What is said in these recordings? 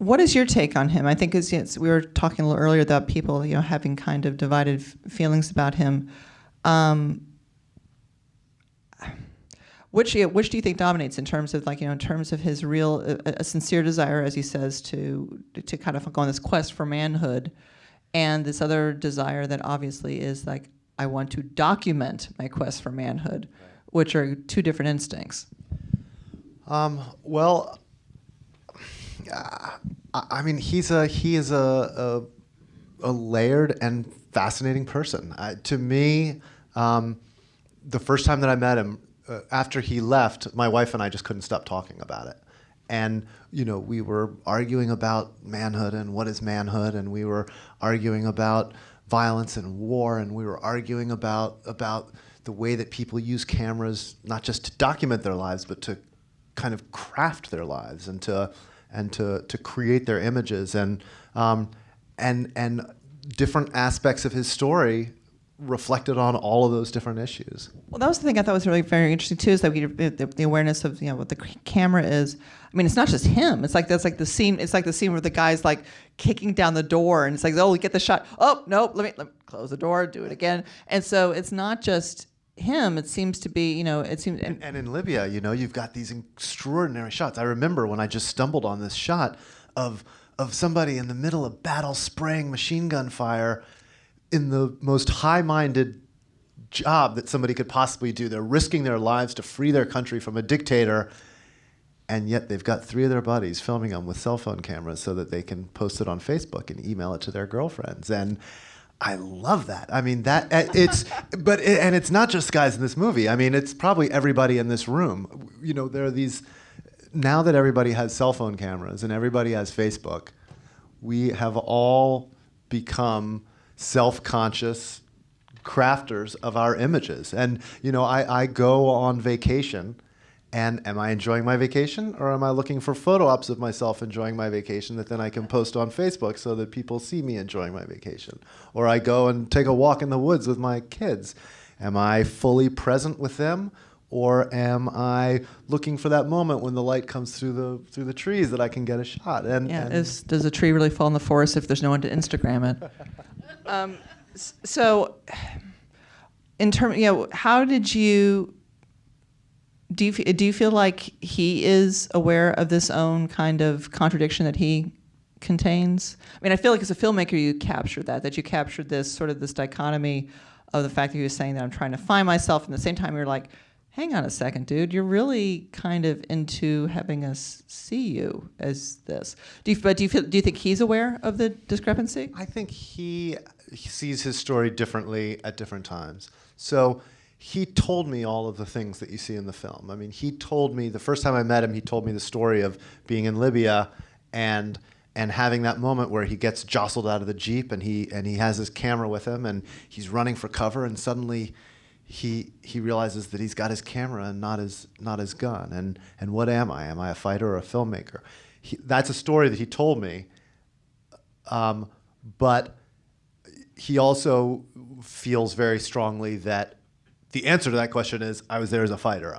What is your take on him? I think we were talking a little earlier about people, having kind of divided feelings about him. Which do you think dominates in terms of in terms of his real a sincere desire, as he says, to kind of go on this quest for manhood, and this other desire that obviously is like, I want to document my quest for manhood, which are two different instincts. Well, I mean, he is a layered and fascinating person. To me, the first time that I met him, after he left, my wife and I just couldn't stop talking about it. And, we were arguing about manhood and what is manhood, and we were arguing about violence and war, and we were arguing about the way that people use cameras, not just to document their lives, but to kind of craft their lives and to create their images, and different aspects of his story reflected on all of those different issues. Well, that was the thing I thought was really very interesting too, is that the awareness of what the camera is. I mean, it's not just him. It's like the scene. It's like the scene where the guy's like kicking down the door, and it's like, oh, we get the shot. Oh no, let me close the door, do it again. And so it's not just him. It seems to be, it seems. And in Libya, you've got these extraordinary shots. I remember when I just stumbled on this shot of somebody in the middle of battle spraying machine gun fire in the most high-minded job that somebody could possibly do. They're risking their lives to free their country from a dictator, and yet they've got 3 of their buddies filming them with cell phone cameras so that they can post it on Facebook and email it to their girlfriends. And I love that. I mean, and it's not just guys in this movie. I mean, it's probably everybody in this room. There are these, now that everybody has cell phone cameras and everybody has Facebook, we have all become self-conscious crafters of our images. And, I go on vacation, and am I enjoying my vacation, or am I looking for photo ops of myself enjoying my vacation that then I can post on Facebook so that people see me enjoying my vacation? Or I go and take a walk in the woods with my kids. Am I fully present with them, or am I looking for that moment when the light comes through the trees that I can get a shot? Does a tree really fall in the forest if there's no one to Instagram it? So, in terms, how did you? Do you feel like he is aware of this own kind of contradiction that he contains? I mean, I feel like as a filmmaker, you captured that you captured this dichotomy of the fact that he was saying that I'm trying to find myself, and at the same time, you're like, hang on a second, dude, you're really kind of into having us see you as this. Do you think he's aware of the discrepancy? I think he sees his story differently at different times. So he told me all of the things that you see in the film. I mean, he told me, the first time I met him, he told me the story of being in Libya and having that moment where he gets jostled out of the Jeep, and he has his camera with him, and he's running for cover, and suddenly he realizes that he's got his camera and not his gun. And what am I? Am I a fighter or a filmmaker? That's a story that he told me. But he also feels very strongly that the answer to that question is, I was there as a fighter.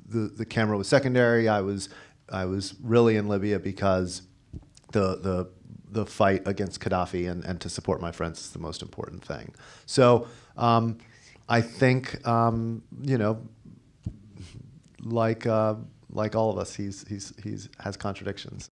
The camera was secondary. I was really in Libya because the fight against Gaddafi and to support my friends is the most important thing. So I think like all of us, he's has contradictions.